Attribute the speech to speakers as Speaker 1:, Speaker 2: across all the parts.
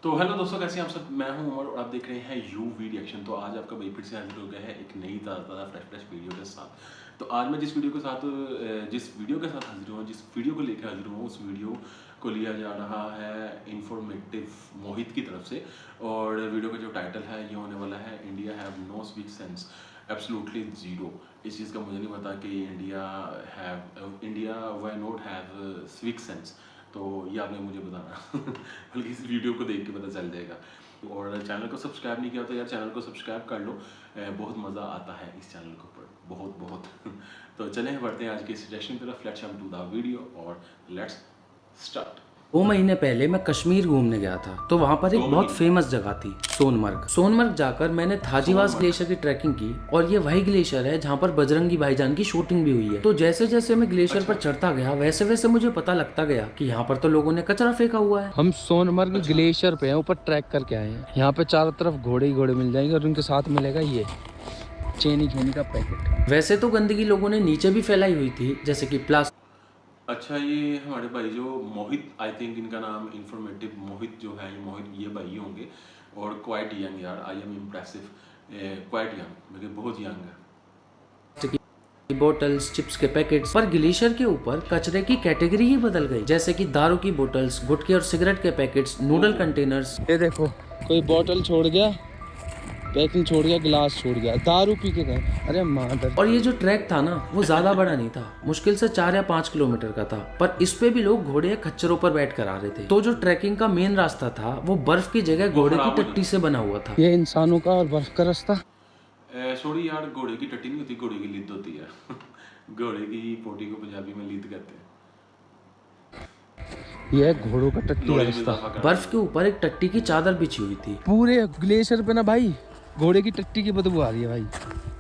Speaker 1: तो हेलो दोस्तों, कैसे हैं आप सब। मैं हूं उमर और आप देख रहे हैं यूवी रिएक्शन। तो आज आपका भाई फिर से हाजिर हो गया है एक नई ताज़ा फ्रेश वीडियो के साथ। तो आज मैं जिस वीडियो के साथ हाजिर हूँ, जिस वीडियो को लेकर हाजिर हूँ, उस वीडियो को लिया जा रहा है इंफॉर्मेटिव मोहित की तरफ से। और वीडियो का जो टाइटल है ये होने वाला है India have no swick sense absolutely zero. इस चीज़ का मुझे नहीं पता कि India why not have swick sense. तो ये आपने मुझे बताना बल्कि इस वीडियो को देख के पता चल जाएगा। और चैनल को सब्सक्राइब नहीं किया तो यार चैनल को सब्सक्राइब कर लो। बहुत मज़ा आता है इस चैनल के ऊपर, बहुत तो चलें बढ़ते हैं आज के इस सेशन की तरफ। Let's jump to the video और लेट्स स्टार्ट।
Speaker 2: 2 महीने पहले मैं कश्मीर घूमने गया था। तो वहाँ पर एक बहुत फेमस जगह थी सोनमर्ग। सोनमर्ग जाकर मैंने थाजीवास ग्लेशियर की ट्रैकिंग की और ये वही ग्लेशियर है जहाँ पर बजरंगी भाईजान की शूटिंग भी हुई है। तो जैसे जैसे मैं ग्लेशियर पर चढ़ता गया वैसे वैसे मुझे पता लगता गया कि यहाँ पर तो लोगों ने कचरा फेंका हुआ है। हम सोनमर्ग ग्लेशियर पे हैं, ऊपर ट्रैक करके आए हैं। यहाँ पे चारों तरफ घोड़े ही घोड़े मिल जाएंगे और उनके साथ मिलेगा ये चेनी का पैकेट। वैसे तो गंदगी लोगों ने नीचे भी फैलाई हुई थी, जैसे कि प्लास्टिक।
Speaker 1: अच्छा, ये हमारे भाई जो मोहित, आई थिंक इनका नाम इंफॉर्मेटिव मोहित जो है, ये भाई ही होंगे। और क्वाइट यंग यार, I am impressive. Quite young, मतलब बहुत यंग है।
Speaker 2: बोतल्स, चिप्स के पैकेट्स। पर ग्लेशियर के ऊपर कचरे की कैटेगरी ही बदल गई, जैसे कि दारू की बोतल्स, गुटखे और सिगरेट के पैकेट्स, नूडल कंटेनर्स। ये देखो, कोई बोतल छोड़ गया, पैकिंग छोड़ गया, गिलास छोड़ गया, दारू पी के गए। अरे मादर। और ये जो ट्रैक था ना, वो ज्यादा बड़ा नहीं था, मुश्किल से 4 या 5 किलोमीटर का था। पर इस पे भी लोग घोड़े या खच्चरों पर बैठ कर आ रहे थे। तो जो ट्रैकिंग का मेन रास्ता था वो बर्फ की जगह घोड़े की टट्टी से बना हुआ था। ये इंसानों का और बर्फ का रास्ता।
Speaker 1: सॉरी यार, घोड़े की टट्टी नहीं होती, घोड़े की लिद होती है घोड़े की पोटी को पंजाबी में लिद कहते हैं।
Speaker 2: यह घोड़ों का टट्टी रास्ता। बर्फ के ऊपर एक टट्टी की चादर बिछी हुई थी। पूरे ग्लेशियर पे ना भाई घोड़े की टट्टी की बदबू आ रही है भाई।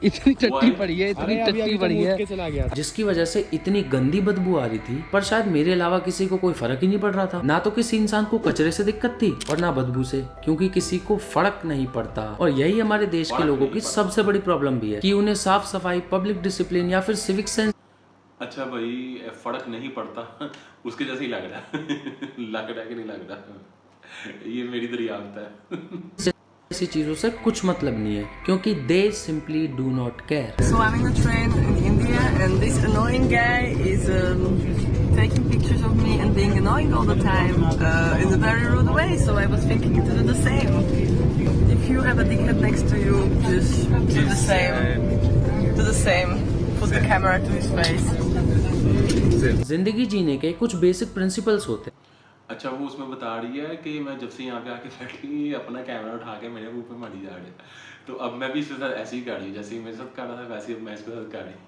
Speaker 2: इतनी टट्टी पड़ी है, इतनी टट्टी पड़ी है, जिसकी वजह से इतनी गंदी बदबू आ रही थी। पर शायद मेरे अलावा किसी को कोई फर्क ही नहीं पड़ रहा था। ना तो किसी इंसान को कचरे से दिक्कत थी और ना बदबू से, क्योंकि किसी को फर्क नहीं पड़ता। और यही हमारे देश के लोगों की सबसे बड़ी प्रॉब्लम भी है कि उन्हें साफ सफाई, पब्लिक डिसिप्लिन या फिर सिविक सेंस।
Speaker 1: अच्छा भाई, फर्क नहीं पड़ता उसके जैसे ही लग रहा है लग रहा है कि नहीं लग रहा ये मेरी दरियाफ्त है
Speaker 2: ऐसी चीजों से कुछ मतलब नहीं है, क्योंकि दे simply do not care.
Speaker 3: So I'm in a train in India and this annoying guy is taking pictures of me and being annoying all the time in a very rude way, so I was thinking to do the same. If you have a dickhead next to you, just do the same. Do the same. Put the camera to his face.
Speaker 2: जिंदगी जीने के कुछ basic principles होते हैं।
Speaker 1: अच्छा, वो उसमें बता रही है कि मैं जब से यहाँ पे आके बैठी अपना कैमरा उठा के मेरे मुंह पे मारी जा रही है। तो अब मैं भी इसके साथ ऐसे ही कर रही हूँ, जैसे ही मेरे साथ कर रहा था वैसे ही अब मैं इसके साथ कर रही हूँ।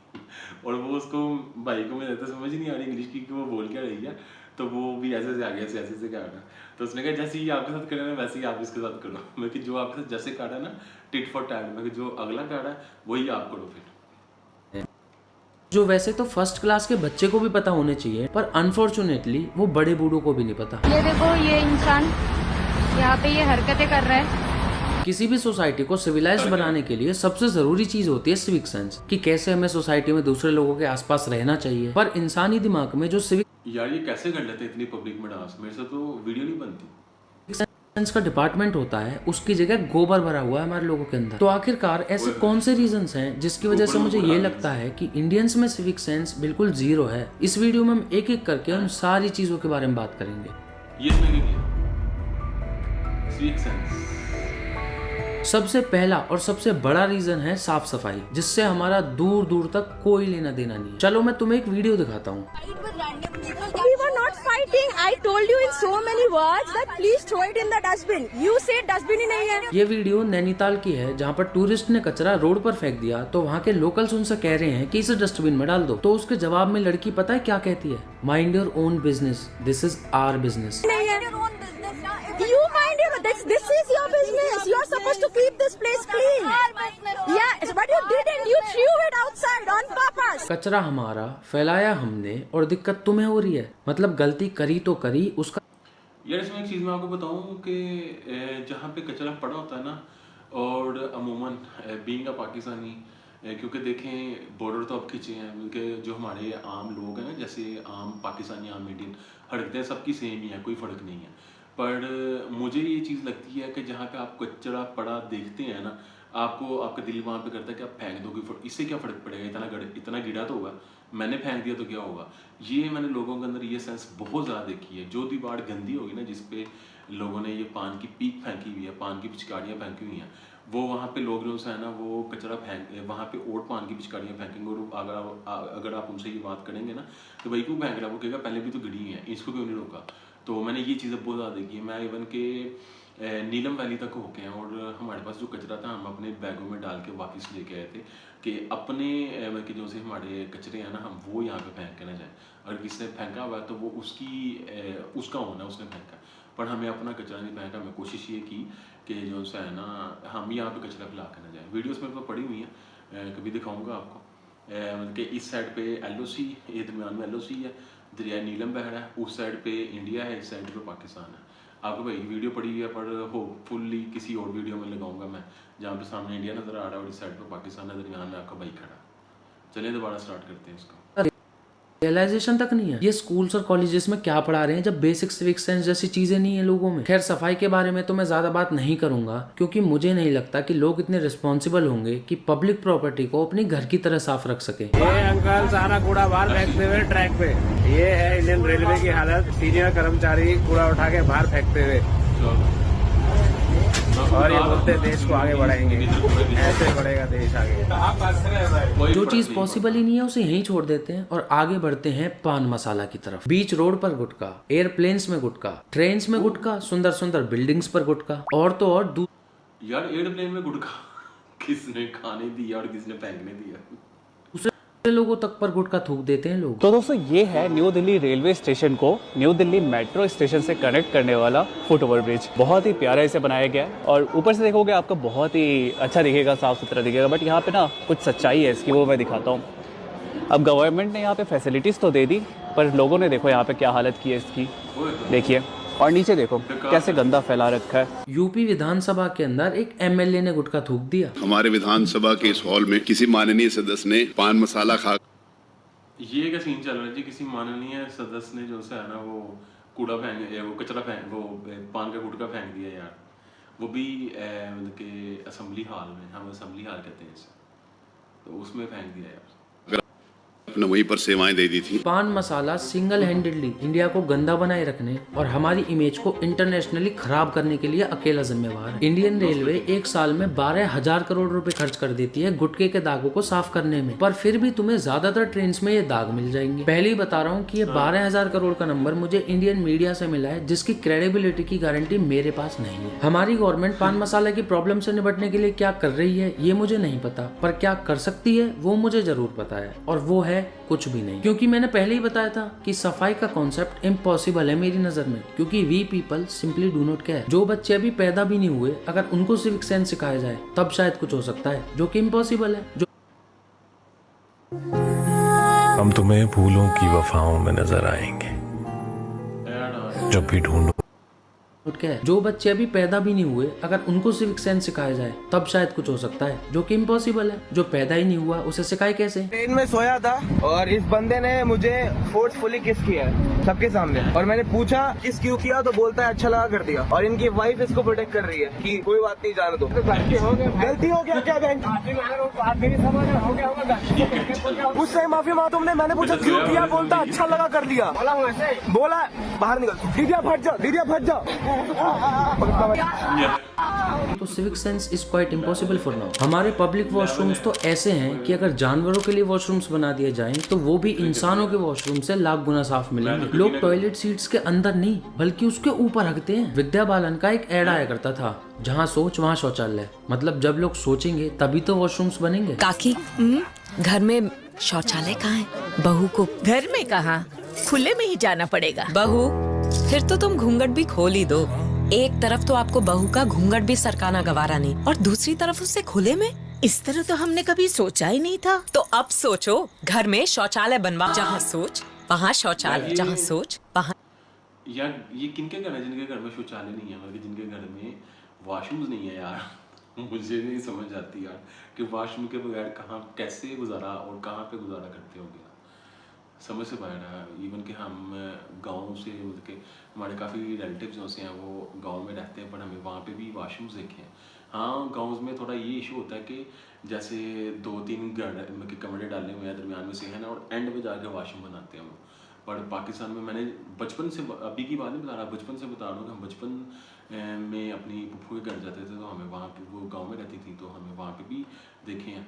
Speaker 1: और वो उसको भाई को मुझे तो समझ ही नहीं आ रही इंग्लिश की कि वो बोल क्या रही है। तो वो भी ऐसे से आगे ऐसे से कर रहा है। तो उसने कहा जैसे ही आपके साथ कर रहे हैं वैसे ही आप इसके साथ करो। मैं कि जो आपके साथ जैसे कर रहा है ना, टिट फॉर टैट, मैं कि जो अगला कर रहा है वही आप करो फिर।
Speaker 2: जो वैसे तो फर्स्ट क्लास के बच्चे को भी पता होने चाहिए, पर अनफॉर्चुनेटली वो बड़े बूढ़ों को भी नहीं पता।
Speaker 4: ये देखो, ये इंसान यहाँ पे ये हरकतें कर रहा है।
Speaker 2: किसी भी सोसाइटी को सिविलाइज्ड बनाने के लिए सबसे जरूरी चीज होती है सिविक सेंस, कि कैसे हमें सोसाइटी में दूसरे लोगों के आसपास रहना चाहिए। पर इंसानी दिमाग में जो सिविक
Speaker 1: यार ये कैसे कर लेते इतनी पब्लिक में डांस, मेरे से तो वीडियो नहीं बनती।
Speaker 2: सेंस का डिपार्टमेंट होता है, उसकी जगह गोबर भरा हुआ है हमारे लोगों के अंदर। तो आखिरकार ऐसे कौन से रीजंस हैं जिसकी वजह से मुझे ये लगता है कि इंडियंस में सिविक सेंस बिल्कुल जीरो है। इस वीडियो में हम एक एक करके उन सारी चीजों के बारे में बात करेंगे।
Speaker 1: ये सिविक सेंस
Speaker 2: सबसे पहला और सबसे बड़ा रीजन है साफ सफाई, जिससे हमारा दूर दूर तक कोई लेना देना नहीं है। चलो मैं तुम्हें एक वीडियो दिखाता हूँ।
Speaker 5: We were not fighting. I told you in so many words that please throw it in the dustbin. You say dustbin ही नहीं है।
Speaker 2: ये वीडियो नैनीताल की है, जहाँ पर टूरिस्ट ने कचरा रोड पर फेंक दिया। तो वहाँ के लोकल्स उनसे कह रहे हैं कि इसे डस्टबिन में डाल दो। तो उसके जवाब में लड़की पता है क्या कहती है? Mind your own business, this is our business.
Speaker 5: You mind your this is your business. You are supposed to keep this place clean. Yeah, but you didn't. You threw it outside on purpose.
Speaker 2: कचरा हमारा, फैलाया हमने, और दिक्कत तुम्हें हो रही है। मतलब गलती करी तो करी, उसका।
Speaker 1: यार इसमें एक चीज़ मैं आपको बताऊं कि जहाँ पे कचरा पड़ा होता है ना, और अमूमन बीइंग अ पाकिस्तानी, क्योंकि देखें बॉर्डर तो अब खींचे हैं, क्योंकि जो हमारे आम लोग हैं ना, जैसे आम पाकिस्तानी, आम इंडियन, हरकतें सबकी सेम ही है, कोई फ़र्क नहीं है। पर मुझे ये चीज़ लगती है कि जहाँ पे आप कचरा पड़ा देखते हैं ना, आपको आपका दिल वहाँ पे करता है कि आप फेंक दो, इससे क्या फ़र्क पड़ेगा, इतना गिरा तो होगा, मैंने फेंक दिया तो क्या होगा। ये मैंने लोगों के अंदर ये सेंस बहुत ज़्यादा देखी है। जो दीवार गंदी होगी ना, जिस पे लोगों ने ये पान की पीक फेंकी हुई है, पान की पिचकारियाँ फेंकी हुई हैं, वो वहाँ पे लोग जो है ना वो कचरा फेंक वहाँ पे और पान की पिचकारियाँ फेंकेंगे। और अगर आप उनसे ये बात करेंगे ना तो भाई क्यों फेंक रहा है, वो कहेगा पहले भी तो गिरी है, इसको क्यों नहीं रोका। तो मैंने ये चीज़ें बहुत ज़्यादा देखी है। मैं इवन के नीलम वैली तक होके हैं और हमारे पास जो कचरा था हम अपने बैगों में डाल के वापस लेके आए थे कि अपने कि जो से हमारे कचरे हैं ना हम वो यहाँ पे फेंक के ना जाए। अगर किसी ने फेंका हुआ है तो वो उसका होना, उसने फेंका, पर हमें अपना कचरा नहीं फेंका। मैं कोशिश ये की कि जो है ना हम यहाँ पे कचरा फैला के ना जाए। वीडियोस मेरे पास पड़ी हुई हैं, कभी दिखाऊंगा आपको। मतलब कि इस साइड पे LOC, ये दरमियान में LOC है, दरिया नीलम बह रहा है, उस साइड पे इंडिया है, इस साइड पे पाकिस्तान है। आपको भाई वीडियो पड़ी हुई है, पर होपफुली किसी और वीडियो में लगाऊंगा मैं, जहाँ पे सामने इंडिया नज़र आ रहा है और इस साइड पे पाकिस्तान है, दरमियान में आपका भाई खड़ा। चलिए दोबारा स्टार्ट करते हैं इसको।
Speaker 2: रियलाइजेशन तक नहीं है ये स्कूल्स और कॉलेजेस में क्या पढ़ा रहे हैं, जब बेसिक सिविक सेंस जैसी चीजें नहीं है लोगों में। खैर सफाई के बारे में तो मैं ज्यादा बात नहीं करूंगा, क्योंकि मुझे नहीं लगता कि लोग इतने रिस्पॉन्सिबल होंगे कि पब्लिक प्रॉपर्टी को अपनी घर की तरह साफ रख सके।
Speaker 6: ये अंकल सारा कूड़ा बाहर फेंकते हुए ट्रैक पे, ये है इंडियन रेलवे की हालत। सीनियर कर्मचारी कूड़ा उठा के बाहर फेंकते हुए, और ये बोलते देश को आगे बढ़ाएंगे, ऐसे बढ़ेगा देश आगे।
Speaker 2: जो चीज पॉसिबल ही नहीं है उसे यहीं छोड़ देते हैं और आगे बढ़ते हैं पान मसाला की तरफ। बीच रोड पर गुटखा, एयरप्लेन्स में गुटखा, ट्रेन्स में गुटखा, सुंदर सुंदर बिल्डिंग्स पर गुटखा, और तो और
Speaker 1: यार एयरप्लेन में गुटखा किसने खाने दिया और किसने फेंकने दिया।
Speaker 2: लोगों तक पर गुटखा थूक देते हैं लोग।
Speaker 7: तो दोस्तों ये है न्यू दिल्ली रेलवे स्टेशन को न्यू दिल्ली मेट्रो स्टेशन से कनेक्ट करने वाला फुट ओवर ब्रिज। बहुत ही प्यारा इसे बनाया गया है और ऊपर से देखोगे आपको बहुत ही अच्छा दिखेगा, साफ सुथरा दिखेगा। बट यहाँ पे ना कुछ सच्चाई है इसकी, वो मैं दिखाता हूँ। अब गवर्नमेंट ने यहाँ पे फैसिलिटीज तो दे दी, पर लोगों ने देखो यहाँ पे क्या हालत की है इसकी, देखिए। और नीचे देखो कैसे गंदा फैला रखा है।
Speaker 2: यूपी विधानसभा के अंदर एक MLA ने गुटखा थूक दिया।
Speaker 8: हमारे विधानसभा के इस हॉल में किसी माननीय सदस्य ने पान मसाला खा।
Speaker 1: ये क्या सीन चल रहा है जी, किसी माननीय सदस्य ने जो है ना वो कूड़ा वो कचरा वो पान का गुटखा फेंक दिया यार, वो भी मतलब कि असेंबली हॉल में, हम असेंबली हॉल कहते हैं इसे, तो उसमें फेंक दिया यार।
Speaker 8: अपने वहीं पर सेवाएं दे दी थी।
Speaker 2: पान मसाला सिंगल हैंडेडली इंडिया को गंदा बनाए रखने और हमारी इमेज को इंटरनेशनली खराब करने के लिए अकेला जिम्मेवार है। इंडियन रेलवे एक साल में 12,000 करोड़ रुपए खर्च कर देती है गुटखे के दागों को साफ करने में, पर फिर भी तुम्हें ज्यादातर ट्रेन में ये दाग मिल जाएंगे। पहले ही बता रहा हूँ कि ये 12,000 करोड़ का नंबर मुझे इंडियन मीडिया से मिला है, जिसकी क्रेडिबिलिटी की गारंटी मेरे पास नहीं है। हमारी गवर्नमेंट पान मसाला की प्रॉब्लम से निपटने के लिए क्या कर रही है ये मुझे नहीं पता, पर क्या कर सकती है वो मुझे जरूर पता है, और वो है कुछ भी नहीं। क्योंकि मैंने पहले ही बताया था कि सफाई का कॉन्सेप्ट इम्पॉसिबल है मेरी नजर में, क्योंकि we people simply do not care. जो बच्चे अभी पैदा भी नहीं हुए, अगर उनको सिविक सेंस सिखाया जाए तब शायद कुछ हो सकता है, जो कि इम्पॉसिबल है। जो
Speaker 9: हम तुम्हें फूलों की वफाओं में नजर आएंगे जब भी ढूंढो।
Speaker 2: जो बच्चे अभी पैदा भी नहीं हुए, अगर उनको सिविक सेंस सिखाया जाए तब शायद कुछ हो सकता है, जो कि इम्पॉसिबल है। जो पैदा ही नहीं हुआ उसे सिखाए कैसे?
Speaker 6: ट्रेन में सोया था और इस बंदे ने मुझे फोर्सफुली किस किया है सबके सामने, और मैंने पूछा किस क्यों किया, तो बोलता है अच्छा लगा कर दिया। और इनकी वाइफ इसको प्रोटेक्ट कर रही है कि कोई बात नहीं, जाने दो। गलती हो गया क्या बैंक? उससे माफी मांगो तुमने, मैंने पूछा क्यों किया, बोलता अच्छा लगा कर दिया। बोला बाहर निकल, दीदिया फट जाओ, दीदिया फट जाओ।
Speaker 2: तो civic sense is quite impossible for now. हमारे पब्लिक वॉशरूम्स तो ऐसे हैं कि अगर जानवरों के लिए वॉशरूम्स बना दिए जाएं तो वो भी इंसानों के वॉशरूम से लाख गुना साफ मिलेंगे। लोग टॉयलेट सीट्स के अंदर नहीं बल्कि उसके ऊपर रखते हैं। विद्या बालन का एक ऐड आया करता था, जहाँ सोच वहाँ शौचालय। मतलब जब लोग सोचेंगे तभी तो वॉशरूम्स बनेंगे।
Speaker 10: काकी घर में शौचालय कहाँ है? बहू को घर में कहाँ, खुले में ही जाना पड़ेगा। बहू फिर तो तुम घूंघट भी खोल ही दो। एक तरफ तो आपको बहू का घूंघट भी सरकाना गवारा नहीं, और दूसरी तरफ उससे खुले में। इस तरह तो हमने कभी सोचा ही नहीं था। तो अब सोचो, घर में शौचालय बनवा, जहाँ सोच वहाँ शौचालय, जहाँ सोच वहाँ।
Speaker 1: यार ये किनके घर है जिनके घर में शौचालय नहीं है, मतलब जिनके घर में वॉशरूम्स नहीं है यार। मुझे नहीं समझ आती यार कि वॉशरूम के बगैर कहाँ कैसे गुजारा और कहाँ पे गुजारा करते होगे। समझ से बाहर है। इवन कि हम गांव से मतलब कि हमारे काफ़ी रिलेटिव्स जो हैं वो गांव में रहते हैं, पर हमें वहाँ पे भी वाशरूम्स देखे हैं। हाँ, गांव में थोड़ा ये इशू होता है कि जैसे 2-3 मतलब कमरे डाले हुए हैं दरमियान में से है ना, और एंड में जाकर वाशरूम बनाते हैं वो। पर पाकिस्तान में मैंने बचपन से, अभी की बात नहीं बता रहा, बचपन से बता रहा हूँ कि हम बचपन में अपनी पुप्पू के घर जाते थे, तो हमें वहाँ पे, वो गाँव में रहती थी, तो हमें वहाँ पे भी देखे हैं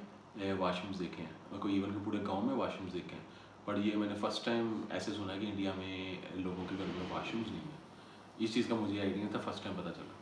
Speaker 1: वाशरूम्स देखे हैं, और कोई इवन के पूरे गाँव में वाशरूम्स देखे हैं। पर ये मैंने फर्स्ट टाइम ऐसे सुना कि इंडिया में लोगों के घर में वाशरूम्स नहीं है। इस चीज़ का मुझे आइडिया नहीं था, फर्स्ट टाइम पता चला।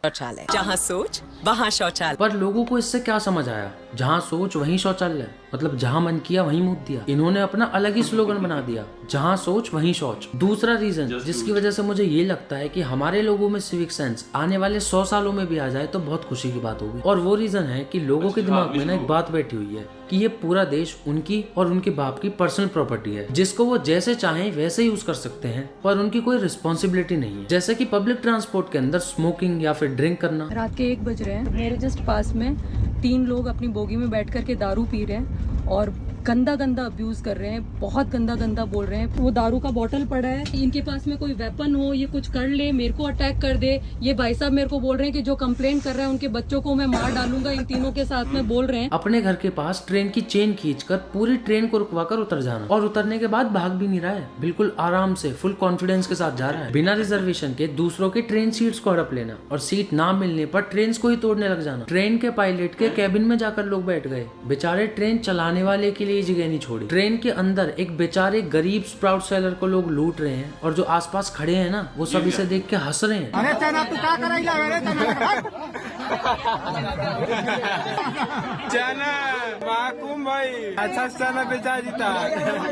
Speaker 10: शौचालय, जहाँ सोच वहाँ शौचालय।
Speaker 2: पर लोगों को इससे क्या समझ आया, जहाँ सोच वहीं शौचालय, मतलब जहाँ मन किया वहीं मुँह दिया। इन्होंने अपना अलग ही स्लोगन बना दिया, जहाँ सोच वहीं शौच। दूसरा रीजन जिसकी वजह से मुझे ये लगता है कि हमारे लोगों में सिविक सेंस आने वाले 100 सालों में भी आ जाए तो बहुत खुशी की बात होगी। और वो रीजन है कि लोगों के दिमाग में ना एक बात बैठी हुई है कि ये पूरा देश उनकी और उनके बाप की पर्सनल प्रॉपर्टी है, जिसको वो जैसे चाहें वैसे यूज कर सकते हैं, पर उनकी कोई रिस्पॉन्सिबिलिटी नहीं है। जैसे कि पब्लिक ट्रांसपोर्ट के अंदर स्मोकिंग या फिर ड्रिंक करना।
Speaker 11: रात के 1 बज रहे हैं, मेरे जस्ट पास में 3 लोग अपनी बोगी में बैठ करके दारू पी रहे हैं और गंदा अब्यूज कर रहे हैं, बहुत गंदा बोल रहे हैं। वो दारू का बोतल पड़ा है, इनके पास में कोई वेपन हो, ये कुछ कर ले, मेरे को अटैक कर दे। ये भाई साहब मेरे को बोल रहे हैं कि जो कंप्लेंट कर रहा है उनके बच्चों को मैं मार डालूंगा, इन तीनों के साथ में बोल रहे हैं।
Speaker 2: अपने घर के पास ट्रेन की चेन खींचकर पूरी ट्रेन को रुकवाकर उतर जाना, और उतरने के बाद भाग भी नहीं रहा है, बिल्कुल आराम से फुल कॉन्फिडेंस के साथ जा रहा है, बिना रिजर्वेशन के दूसरों के ट्रेन सीट्स को हड़प लेना, और सीट ना मिलने पर ट्रेन को ही तोड़ने लग जाना। ट्रेन के पायलट के कैबिन में जाकर लोग बैठ गए, बेचारे ट्रेन चलाने वाले के लिए जगह नहीं छोड़ी। ट्रेन के अंदर एक बेचारे गरीब स्प्राउट सेलर को लोग लूट रहे हैं, और जो आसपास खड़े हैं ना वो सब इसे देख के हंस रहे हैं।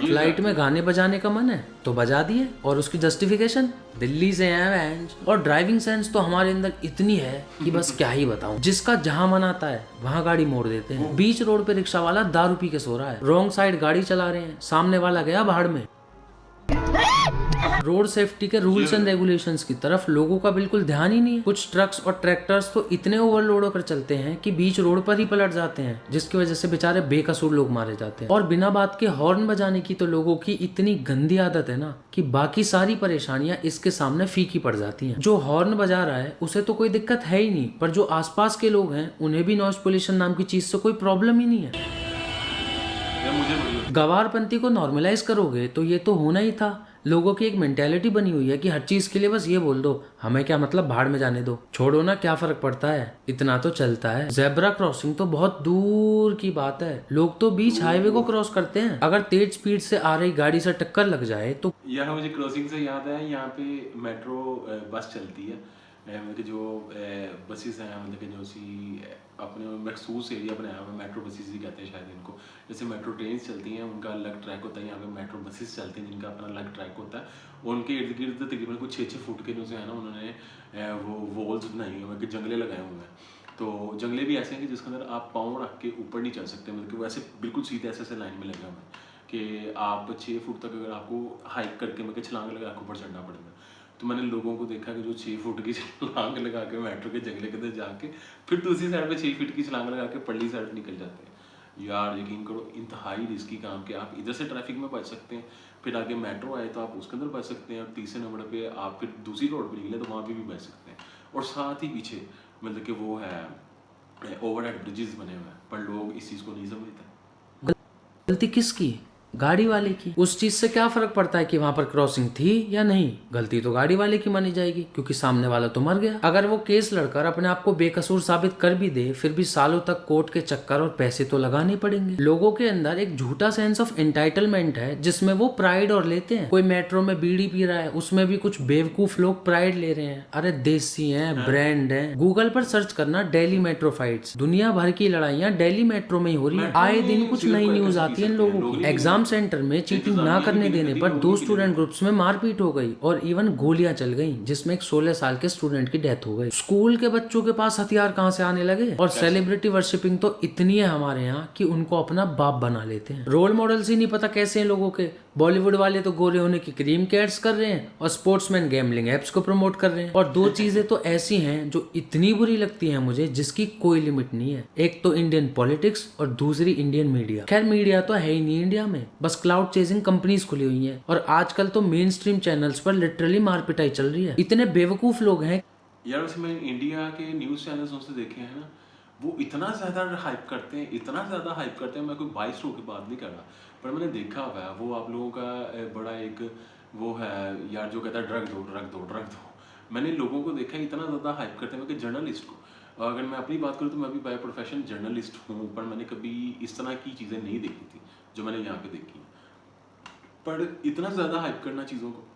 Speaker 2: फ्लाइट में गाने बजाने का मन है तो बजा दिए, और उसकी जस्टिफिकेशन दिल्ली से है। और ड्राइविंग सेंस तो हमारे अंदर इतनी है कि बस क्या ही बताऊं। जिसका जहां मन आता है वहां गाड़ी मोड़ देते हैं। बीच रोड पे रिक्शा वाला दारू पी के सो रहा है, रॉन्ग साइड गाड़ी चला रहे हैं, सामने वाला गया भाड़ में। रोड सेफ्टी के रूल्स एंड रेगुलेशंस की तरफ लोगों का बिल्कुल ध्यान ही नहीं है। कुछ ट्रक्स और ट्रैक्टर्स तो इतने ओवरलोड होकर चलते हैं कि बीच रोड पर ही पलट जाते हैं, जिसकी वजह से बेचारे बेकसूर लोग मारे जाते हैं। और बिना बात के हॉर्न बजाने की तो लोगों की इतनी गंदी आदत है ना कि बाकी सारी परेशानियां इसके सामने फीकी पड़ जाती हैं। जो हॉर्न बजा रहा है उसे तो कोई दिक्कत है ही नहीं, पर जो आसपास के लोग हैं उन्हें भी नॉइज पोल्यूशन नाम की चीज से कोई प्रॉब्लम ही नहीं है। गवारपंथी को नॉर्मलाइज करोगे तो ये तो होना ही था। लोगों की एक मेंटेलिटी बनी हुई है कि हर चीज के लिए बस ये बोल दो, हमें क्या मतलब, भाड़ में जाने दो, छोड़ो ना, क्या फर्क पड़ता है, इतना तो चलता है। जेब्रा क्रॉसिंग तो बहुत दूर की बात है, लोग तो बीच हाईवे को क्रॉस करते हैं। अगर तेज स्पीड से आ रही गाड़ी से टक्कर लग जाए तो।
Speaker 1: यहाँ मुझे क्रॉसिंग से याद है, यहाँ पे मेट्रो बस चलती है, मतलब कि जो बसेस हैं, मतलब कि जो सी अपने मखसूस एरिया बनाया हुआ, मेट्रो बसेस ही कहते हैं शायद इनको। जैसे मेट्रो ट्रेन चलती हैं उनका अलग ट्रैक होता है, यहाँ पे मेट्रो बसेस चलती हैं जिनका अपना अलग ट्रैक होता है। उनके इर्द गिर्द तकरीबन कुछ 6-6 फुट के जो है ना, उन्होंने वो वॉल्स बनाई हुई हैं, जंगले लगाए हुए हैं। तो जंगले भी ऐसे हैं कि जिसके अंदर आप पाँव रख के ऊपर नहीं चल सकते, मतलब कि वैसे बिल्कुल सीधे ऐसे लाइन में लगे हुए हैं कि आप 6 फुट तक अगर आपको हाइक करके मतलब छलांग लगा के ऊपर चढ़ना पड़ेगा। तो मैंने लोगों को देखा कि जो 6 फुट की छलांग लगा के मेट्रो के जंगले के अंदर जाके फिर दूसरी साइड पे 6 फीट की छलांग लगा के पल्ली साइड निकल जाते हैं। यार यकीन करो, इंतहाई रिस्की काम के आप इधर से ट्रैफिक में बच सकते हैं, फिर आगे मेट्रो आए तो आप उसके अंदर बच सकते हैं, और तीसरे नंबर पे आप फिर दूसरी रोड पर निकले तो वहाँ पे भी बच सकते हैं। और साथ ही पीछे मतलब कि वो है ओवरहेड ब्रिजेस बने हुए हैं, पर लोग इस चीज़ को नहीं समझते।
Speaker 2: गलती किसकी? गाड़ी वाले की। उस चीज से क्या फर्क पड़ता है कि वहां पर क्रॉसिंग थी या नहीं, गलती तो गाड़ी वाले की मानी जाएगी क्योंकि सामने वाला तो मर गया। अगर वो केस लड़कर अपने आप को बेकसूर साबित कर भी दे, फिर भी सालों तक कोर्ट के चक्कर और पैसे तो लगाने पड़ेंगे। लोगों के अंदर एक झूठा सेंस ऑफ एंटाइटलमेंट है जिसमें वो प्राइड और लेते हैं। कोई मेट्रो में बीड़ी पी रहा है, उसमें भी कुछ बेवकूफ लोग प्राइड ले रहे हैं। अरे देसी है, ब्रांड है। गूगल पर सर्च करना दिल्ली मेट्रो फाइट्स, दुनिया भर की लड़ाइयाँ दिल्ली मेट्रो में ही हो रही है। आए दिन कुछ नई न्यूज आती है इन लोगों की। एग्जाम सेंटर में चीटिंग ना करने देने पर 2 स्टूडेंट ग्रुप्स में मारपीट हो गई और इवन गोलियां चल गईं, जिसमें एक 16 साल के स्टूडेंट की डेथ हो गई। स्कूल के बच्चों के पास हथियार कहां से आने लगे? और सेलिब्रिटी वर्शिपिंग तो इतनी है हमारे यहाँ कि उनको अपना बाप बना लेते हैं। रोल मॉडल्स ही नहीं पता कैसे हैं लोगों के, बॉलीवुड वाले तो गोरे होने की क्रीम के एड्स कर रहे हैं और स्पोर्ट्समैन गैम्बलिंग एप्स को प्रमोट कर रहे हैं। और दो चीजें तो ऐसी हैं जो इतनी बुरी लगती हैं मुझे, जिसकी कोई लिमिट नहीं है। एक तो इंडियन पॉलिटिक्स और दूसरी इंडियन मीडिया। खैर मीडिया तो है ही नहीं इंडिया में, बस क्लाउड चेजिंग कंपनीज खुली हुई हैं और आजकल तो मेन स्ट्रीम चैनल्स पर लिटरली मारपिटाई चल रही है। इतने बेवकूफ लोग हैं।
Speaker 1: यार वैसे मैं इंडिया के न्यूज़ चैनल्स उनसे देखे हैं ना, वो इतना ज़्यादा हाइप करते हैं, इतना ज़्यादा हाइप करते हैं। मैं कोई 22 शो की बात नहीं कर रहा, पर मैंने देखा हुआ है वो आप लोगों का बड़ा एक वो है यार जो कहता है ड्रग दो ड्रग दो ड्रग दो। मैंने लोगों को देखा है इतना ज़्यादा हाइप करते हैं। मैं जर्नलिस्ट को, और अगर मैं अपनी बात करूँ तो मैं भी बाय प्रोफेशन जर्नलिस्ट हूँ, पर मैंने कभी इस तरह की चीज़ें नहीं देखी थी जो मैंने यहाँ पे देखी। पर इतना ज़्यादा हाइप करना चीज़ों को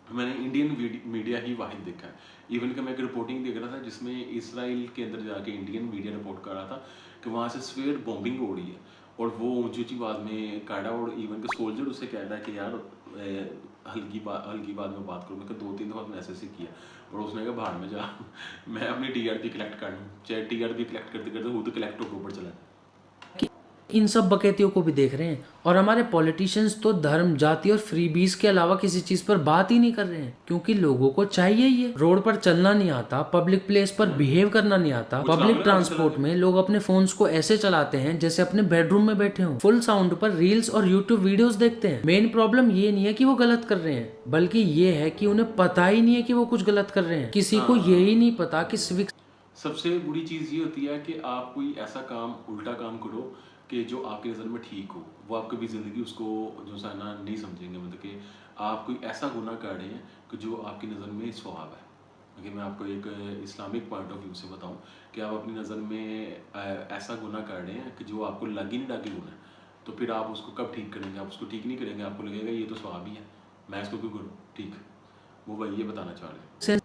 Speaker 1: मैंने इंडियन मीडिया ही वाहिद देखा है। इवन कि मैं एक रिपोर्टिंग देख रहा था जिसमें इसराइल के अंदर जाके इंडियन मीडिया रिपोर्ट कर रहा था कि वहाँ से स्वेयर बॉम्बिंग हो रही है और वो ऊंची ऊंची आवाज़ में काटा, और इवन के सोल्जर उससे कह रहा है कि यार हल्की बात में बात करूँ। मैं 2-3 दफ़ा मैसेज से किया और उसने कहा बाहर में जा मैं अपनी TRP कलेक्ट कर लूँ, चाहे TRP कलेक्ट करते करते खुद कलेक्ट होकर ऊपर चला।
Speaker 2: इन सब बकैतियों को भी देख रहे हैं और हमारे पॉलिटिशियंस तो धर्म, जाति और फ्रीबीज के अलावा किसी चीज पर बात ही नहीं कर रहे हैं, क्योंकि लोगों को चाहिए ही है। रोड पर चलना नहीं आता, पब्लिक प्लेस पर बिहेव करना नहीं आता। पब्लिक ट्रांसपोर्ट में लोग अपने फोन्स को ऐसे चलाते हैं जैसे अपने बेडरूम में बैठे हों। फुल साउंड पर रील्स और यूट्यूब वीडियोस देखते हैं। मेन प्रॉब्लम ये नहीं है कि वो गलत कर रहे हैं, बल्कि ये है कि उन्हें पता ही नहीं है कि वो कुछ गलत कर रहे हैं। किसी को ये ही नहीं पता कि सिविक।
Speaker 1: सबसे बुरी चीज़ ये होती है कि आप कोई ऐसा काम, उल्टा काम करो कि जो आपकी नज़र में ठीक हो, वो आप कभी ज़िंदगी उसको जो सा ना नहीं समझेंगे। मतलब कि आप कोई ऐसा गुनाह कर रहे हैं कि जो आपकी नज़र में स्वभाव है। अगर मैं आपको एक इस्लामिक पॉइंट ऑफ व्यू से बताऊं कि आप अपनी नज़र में ऐसा गुनाह कर रहे हैं कि जो आपको लग ही नहीं रहा कि गुनाह, तो फिर आप उसको कब ठीक करेंगे? आप उसको ठीक नहीं करेंगे, आपको लगेगा ये तो स्वभाव ही है, मैं इसको क्यों करूँ ठीक। वो वही ये बताना चाह रहे हैं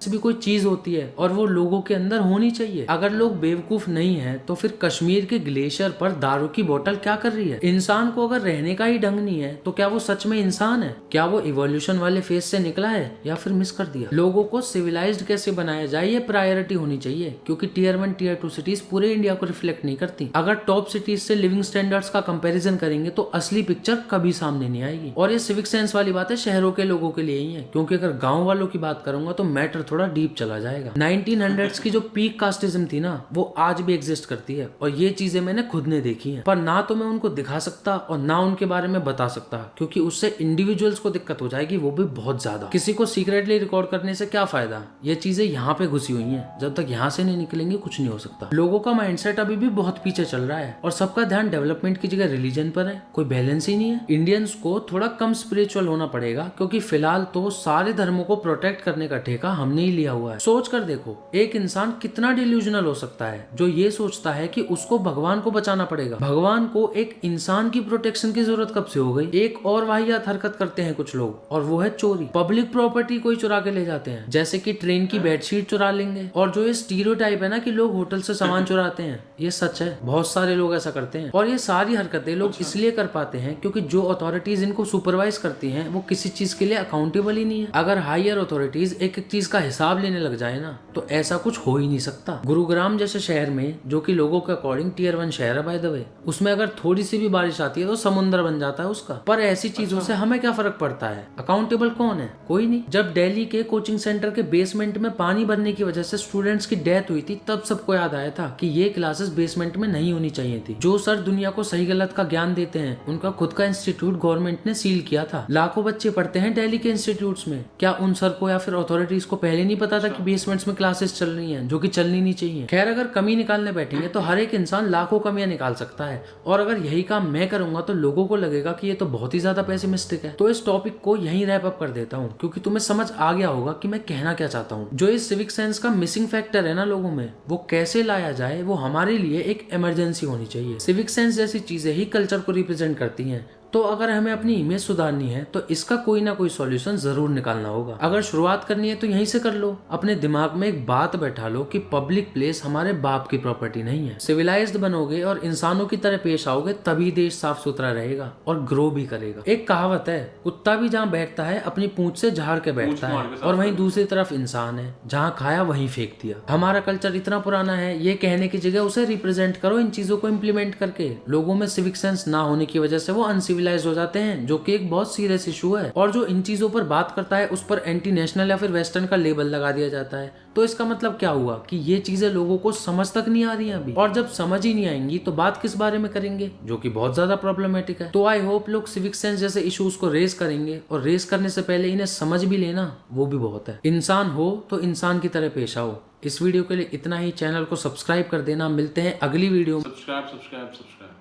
Speaker 2: भी कोई चीज होती है और वो लोगों के अंदर होनी चाहिए। अगर लोग बेवकूफ नहीं हैं तो फिर कश्मीर के ग्लेशियर पर दारू की बोतल क्या कर रही है? इंसान को अगर रहने का ही ढंग नहीं है तो क्या वो सच में इंसान है? क्या वो इवोल्यूशन वाले फेज से निकला है या फिर मिस कर दिया? लोगों को सिविलाइज्ड कैसे बनाया जाए ये प्रायोरिटी होनी चाहिए, क्योंकि Tier 1 Tier 2 सिटीज पूरे इंडिया को रिफ्लेक्ट नहीं करती। अगर टॉप सिटीज से लिविंग स्टैंडर्ड्स का कंपैरिजन करेंगे तो असली पिक्चर कभी सामने नहीं आएगी। और ये सिविक सेंस वाली बात है शहरों के लोगों के लिए ही है, क्योंकि अगर गाँव वालों की बात करूंगा तो मैटर थोड़ा डीप चला जाएगा। 1900s की जो पीक कास्टिज्म थी ना, वो आज भी एग्जिस्ट करती है और ये चीजें मैंने खुद ने देखी हैं। पर ना तो मैं उनको दिखा सकता और ना उनके बारे में बता सकता, क्योंकि उससे इंडिविजुअल्स को दिक्कत हो जाएगी, वो भी बहुत ज्यादा। किसी को सीक्रेटली रिकॉर्ड करने से क्या फायदा? ये चीजें यहाँ पे घुसी हुई हैं, जब तक यहाँ से नहीं निकलेंगे कुछ नहीं हो सकता। लोगों का माइंडसेट अभी भी बहुत पीछे चल रहा है और सबका ध्यान डेवलपमेंट की जगह रिलीजन पर है। कोई बैलेंस ही नहीं है। इंडियंस को थोड़ा कम स्पिरिचुअल होना पड़ेगा, क्योंकि फिलहाल तो सारे धर्मों को प्रोटेक्ट करने का ठेका हमने ही लिया हुआ है। सोच कर देखो, एक इंसान कितना डिल्यूजनल हो सकता है जो ये सोचता है कि उसको भगवान को बचाना पड़ेगा। भगवान को एक इंसान की प्रोटेक्शन की जरूरत कब से हो गई? एक और वाहियात हरकत करते हैं कुछ लोग, और वो है चोरी। पब्लिक प्रॉपर्टी कोई चुरा के ले जाते हैं, जैसे कि ट्रेन की बेडशीट चुरा लेंगे। और जो ये स्टीरियोटाइप है ना कि लोग होटल से सामान चुराते हैं, ये सच है, बहुत सारे लोग ऐसा करते हैं। और ये सारी हरकतें लोग इसलिए कर पाते हैं क्योंकि जो अथॉरिटीज इनको सुपरवाइज करती हैं वो किसी चीज के लिए अकाउंटेबल ही नहीं है। अगर हायर अथॉरिटीज एक एक चीज का हिसाब लेने लग जाए ना, तो ऐसा कुछ हो ही नहीं सकता। गुरुग्राम जैसे शहर में, जो कि लोगों के अकॉर्डिंग Tier 1 शहर है बाय द वे, उसमें अगर थोड़ी सी भी बारिश आती है तो समुद्र बन जाता है उसका। पर ऐसी चीजों से हमें क्या फर्क पड़ता है? अकाउंटेबल कौन है? कोई नहीं। जब दिल्ली के कोचिंग सेंटर के बेसमेंट में पानी भरने की वजह से स्टूडेंट्स की डेथ हुई थी, तब सबको याद आया था कि ये क्लासेस बेसमेंट में नहीं होनी चाहिए थी। जो सर दुनिया को सही गलत का ज्ञान देते हैं, उनका खुद का इंस्टीट्यूट गवर्नमेंट ने सील किया था। लाखों बच्चे पढ़ते हैं दिल्ली के इंस्टीट्यूट्स में। क्या उन सर को या फिर अथॉरिटीज को पहले नहीं पता था कि बेसमेंट्स में क्लासेस चल रही हैं, जो कि चलनी नहीं चाहिए? खैर, अगर कमी निकालने बैठेंगे तो हर एक इंसान लाखों कमियां निकाल सकता है, और अगर यही काम मैं करूंगा तो लोगों को लगेगा कि ये तो बहुत ही ज्यादा पेसिमिस्टिक है। तो इस टॉपिक को यहीं रैप अप कर देता हूँ, क्योंकि तुम्हें समझ आ गया होगा कि मैं कहना क्या चाहता हूँ। जो इस सिविक सेंस का मिसिंग फैक्टर है ना लोगों में, वो कैसे लाया जाए, वो हमारे लिए एक इमरजेंसी होनी चाहिए। सिविक सेंस जैसी चीजें ही कल्चर को रिप्रेजेंट करती हैं। तो अगर हमें अपनी इमेज सुधारनी है तो इसका कोई ना कोई सॉल्यूशन जरूर निकालना होगा। अगर शुरुआत करनी है तो यहीं से कर लो। अपने दिमाग में एक बात बैठा लो कि पब्लिक प्लेस हमारे बाप की प्रॉपर्टी नहीं है। सिविलाइज्ड बनोगे और इंसानों की तरह पेश आओगे, तभी देश साफ सुथरा रहेगा और ग्रो भी करेगा। एक कहावत है, कुत्ता भी जहाँ बैठता है अपनी पूंछ से झाड़ के बैठता है, और वहीं दूसरी तरफ इंसान है, जहाँ खाया वहीं फेंक दिया। हमारा कल्चर इतना पुराना है, ये कहने की जगह उसे रिप्रेजेंट करो इन चीजों को इम्प्लीमेंट करके। लोगों में सिविक सेंस ना होने की वजह से वो अनसिविलाइज्ड सिविलाइज हो जाते हैं, जो कि एक बहुत सीरियस इशू है। और जो इन चीजों पर बात करता है उस पर एंटी नेशनल या फिर वेस्टर्न का लेबल लगा दिया जाता है। तो इसका मतलब क्या हुआ कि ये चीजें लोगों को समझ तक नहीं आ रही हैं अभी, और जब समझ ही नहीं आएंगी तो बात किस बारे में करेंगे, जो कि बहुत ज्यादा प्रॉब्लमेटिक है। तो आई होप लोग सिविक सेंस जैसे इश्यूज को रेज करेंगे, और रेज करने से पहले इन्हें समझ भी लेना वो भी बहुत है। इंसान हो तो इंसान की तरह पेश आओ। इस वीडियो के लिए इतना ही। चैनल को सब्सक्राइब कर देना। मिलते हैं अगली वीडियो में।
Speaker 1: सब्सक्राइब।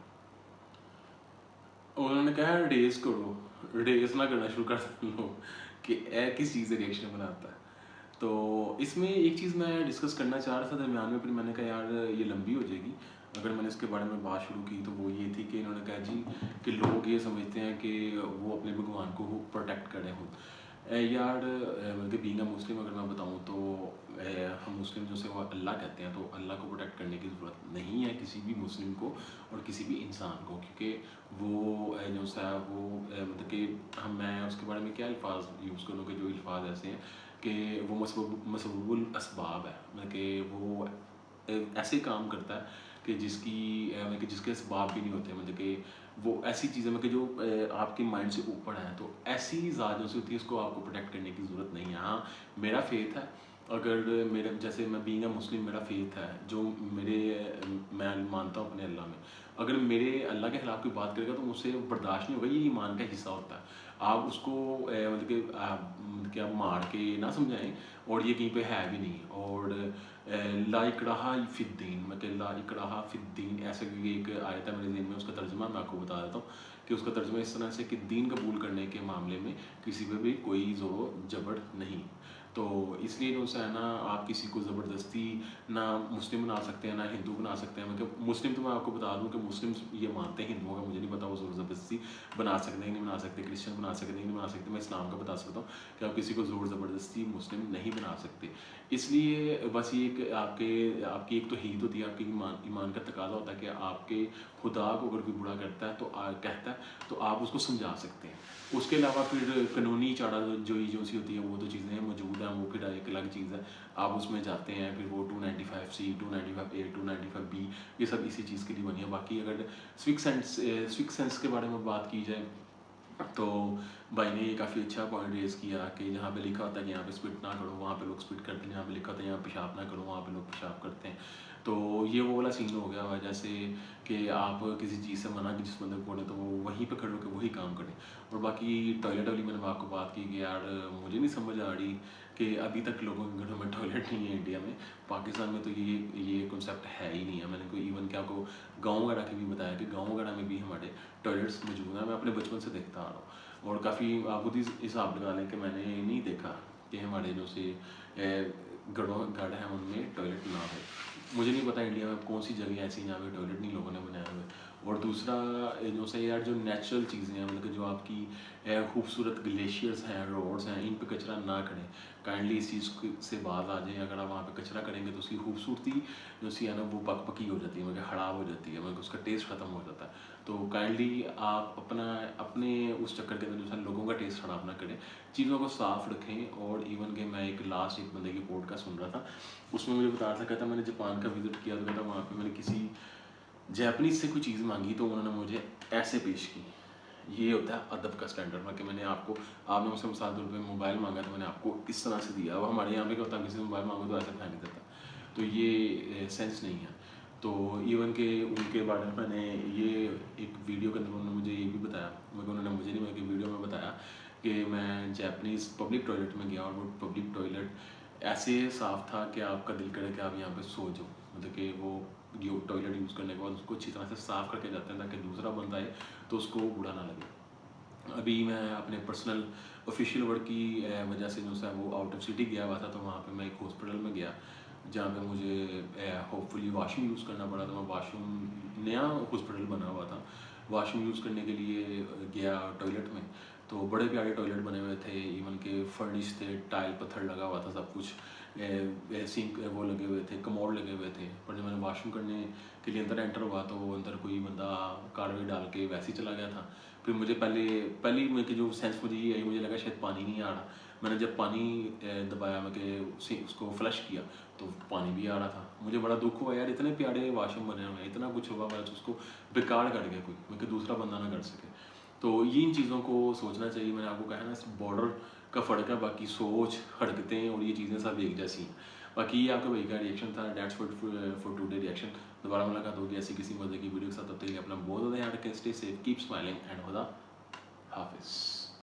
Speaker 1: उन्होंने कहा रेस करो, रेस ना करना शुरू कर लो कि किस चीज़ से रिएक्शन बनाता है। तो इसमें एक चीज़ मैं डिस्कस करना चाह रहा था दरमियान में, फिर मैंने कहा यार ये लंबी हो जाएगी अगर मैंने इसके बारे में बात शुरू की। तो वो ये थी कि इन्होंने कहा जी कि लोग ये समझते हैं कि वो अपने भगवान को प्रोटेक्ट कर रहे हों। यार मतलब बीइंग अ मुस्लिम अगर मैं बताऊं तो हम मुस्लिम जो से वो अल्लाह कहते हैं, तो अल्लाह को प्रोटेक्ट करने की ज़रूरत नहीं है किसी भी मुस्लिम को और किसी भी इंसान को, क्योंकि वो जो सा वो मतलब कि मैं उसके बारे में क्या अल्फाज यूज़ करूँ कि जो अल्फाज ऐसे हैं कि वो मसबूबुल असबाब है, मतलब कि वो ऐसे काम करता है कि जिसके असबाब भी नहीं होते, मतलब कि वो ऐसी चीज़ें में कि जो आपके माइंड से ऊपर है। तो ऐसी ज़ातों से होती है, उसको आपको प्रोटेक्ट करने की ज़रूरत नहीं है। हाँ, मेरा फेथ है, अगर मेरे जैसे मैं बीइंग अ मुस्लिम मेरा फेथ है जो मैं मानता हूँ अपने अल्लाह में, अगर मेरे अल्लाह के खिलाफ कोई बात करेगा तो मुझसे बर्दाश्त नहीं होगा। ये ईमान का हिस्सा होता है। आप उसको मतलब कि आप मार के ना समझाएं, और ये कहीं पे है भी नहीं। और ला इकराहा फिद्दीन, मतलब ला इकराहा फिद्दीन ऐसे एक आयत है मेरे ज़हन में, उसका तर्जुमा मैं आपको बता देता हूँ कि उसका तर्जुमा इस तरह से कि दीन कबूल करने के मामले में किसी पे भी कोई ज़ोर जबर नहीं। तो इसलिए जो है ना, आप किसी को ज़बरदस्ती ना मुस्लिम बना सकते हैं ना हिंदू बना सकते हैं। मतलब मुस्लिम तो मैं आपको बता दूं कि मुस्लिम ये मानते हैं, हिंदुओं का मुझे नहीं पता वो ज़ोर ज़बरदस्ती बना सकते हैं नहीं बना सकते, क्रिश्चियन बना सकते नहीं बना सकते। मैं इस्लाम का बता सकता हूँ कि आप किसी को ज़ोर ज़बरदस्ती मुस्लिम नहीं बना सकते। इसलिए बस ये एक आपकी एक तौहीद होती है, आपकी ईमान का तकाजा होता है कि आपके खुदा को अगर कोई बुरा करता है तो कहता है तो आप उसको समझा सकते हैं। उसके अलावा फिर कानूनी चाड़ा जो सी होती है वो तो चीज़ें मौजूद हैं, वो फिर एक अलग चीज़ है। आप उसमें जाते हैं, फिर वो 295C 295A 295B ये सब इसी चीज़ के लिए बनी है। बाकी अगर स्विक सेंस के बारे में बात की जाए तो भाई ने ये काफ़ी अच्छा पॉइंट रेज़ किया कि जहाँ पे लिखा होता है कि यहाँ पे स्पिट ना करो, वहाँ पे लोग स्पिट करते हैं। जहाँ पे लिखा होता है यहाँ पेशाब ना करो, वहाँ पे लोग पेशाब करते हैं। तो ये वो वाला सीन हो गया हुआ जैसे कि आप किसी चीज़ से मना की जिस बंदे को बोले तो वो वहीं पे खड़े होकर वही काम करें। और बाकी टॉयलेट वाली मैंने आपको बात की कि यार मुझे नहीं समझ आ रही कि अभी तक लोगों के घरों में टॉयलेट नहीं है इंडिया में। पाकिस्तान में तो ये कॉन्सेप्ट है ही नहीं है। मैंने कोई इवन क्या आपको गाँव वगैरह के भी बताया कि गाँव वगैरह में भी हमारे टॉयलेट्स मौजूद हैं। मैं अपने बचपन से देखता आ रहा हूँ और काफ़ी आप खुद हिसाब लगा लें कि मैंने नहीं देखा कि हमारे जो से गढ़ हैं उनमें टॉयलेट ना हो। मुझे नहीं पता इंडिया में कौन सी जगह ऐसी जहाँ पे टॉयलेट नहीं लोगों ने बनाया हुआ है। और दूसरा जो से यार जो नेचुरल चीज़ें हैं, मतलब कि जो आपकी खूबसूरत ग्लेशियर्स हैं, रोड्स हैं, इन पे कचरा ना करें। काइंडली इस चीज़ से बात आ जाए, अगर आप वहाँ पे कचरा करेंगे तो उसकी खूबसूरती जो सी है ना वो पकी हो जाती है, मतलब ख़राब हो जाती है, मतलब उसका टेस्ट ख़त्म हो जाता है। तो काइंडली आप अपने उस चक्कर के अंदर जो है लोगों का टेस्ट ख़राब ना करें, चीज़ों को साफ़ रखें। और इवन के मैं एक बंदे की पॉडकास्ट सुन रहा था, उसमें मुझे बता रहा था, कहता मैंने जापान का विज़िट किया तो कहता वहाँ पर मैंने किसी जैपनीज़ से कोई चीज़ मांगी तो उन्होंने मुझे ऐसे पेश की। ये होता है अदब का स्टैंडर्ड। मैं कि आपने मुझसे मिसाल तौर पे मोबाइल मांगा तो मैंने आपको इस तरह से दिया। अब हमारे यहाँ पे क्या होता है, किसी मोबाइल मांगो तो ऐसे फेंक देता, तो ये सेंस नहीं है। तो इवन के उनके बारे में मैंने ये एक वीडियो के अंदर उन्होंने मुझे ये भी बताया, उन्होंने मुझे नहीं मैं वीडियो में बताया कि मैं जैपनीज़ पब्लिक टॉयलेट में गया और वो पब्लिक टॉयलेट ऐसे साफ़ था कि आपका दिल करे कि आप यहाँ पे सो जाओ। मतलब कि वो टॉयलेट यूज़ करने के बाद उसको अच्छी तरह से साफ़ करके जाते हैं ताकि दूसरा बंदा आए तो उसको बुरा ना लगे। अभी मैं अपने पर्सनल ऑफिशियल वर्क की वजह से जो है वो आउट ऑफ सिटी गया हुआ था, तो वहाँ पे मैं एक हॉस्पिटल में गया जहाँ पे मुझे होपफुली वॉशरूम यूज़ करना पड़ा। तो मैं वॉशरूम नया हॉस्पिटल बना हुआ था, वॉशरूम यूज़ करने के लिए गया टॉयलेट में, तो बड़े प्यारे टॉयलेट बने हुए थे, इवन के फर्निश थे, टाइल पत्थर लगा हुआ था, सब कुछ सिंक वो लगे हुए थे, कमोड लगे हुए थे। पर जब मैंने वॉशरूम करने के लिए अंदर एंटर हुआ तो वो अंदर कोई बंदा कारवे डाल के वैसे ही चला गया था। फिर मुझे पहली मेरे जो सेंस मुझे ये आई, मुझे लगा शायद पानी नहीं आ रहा। मैंने जब पानी दबाया मैं कि उसको फ्लश किया तो पानी भी आ रहा था। मुझे बड़ा दुख हुआ यार, इतने प्यारे वॉशरूम बने हुए हैं, इतना कुछ हुआ हुआ है तो उसको बेकार कर गया कोई, मैं कि दूसरा बंदा ना कर सके। तो ये इन चीज़ों को सोचना चाहिए। मैंने आपको कहा ना, बॉर्डर का फ़र्क है, बाकी सोच, हरकतें और ये चीज़ें सब एक जैसी हैं। बाकी ये आपका भाई का रिएक्शन था, डेट्स फॉर टुडे रिएक्शन। दोबारा मुलाकात होगी ऐसी किसी मजे की वीडियो के साथ। तब तक के लिए अपना बहुत ज़्यादा ध्यान रखें, stay safe, keep smiling and खुदा हाफिज़।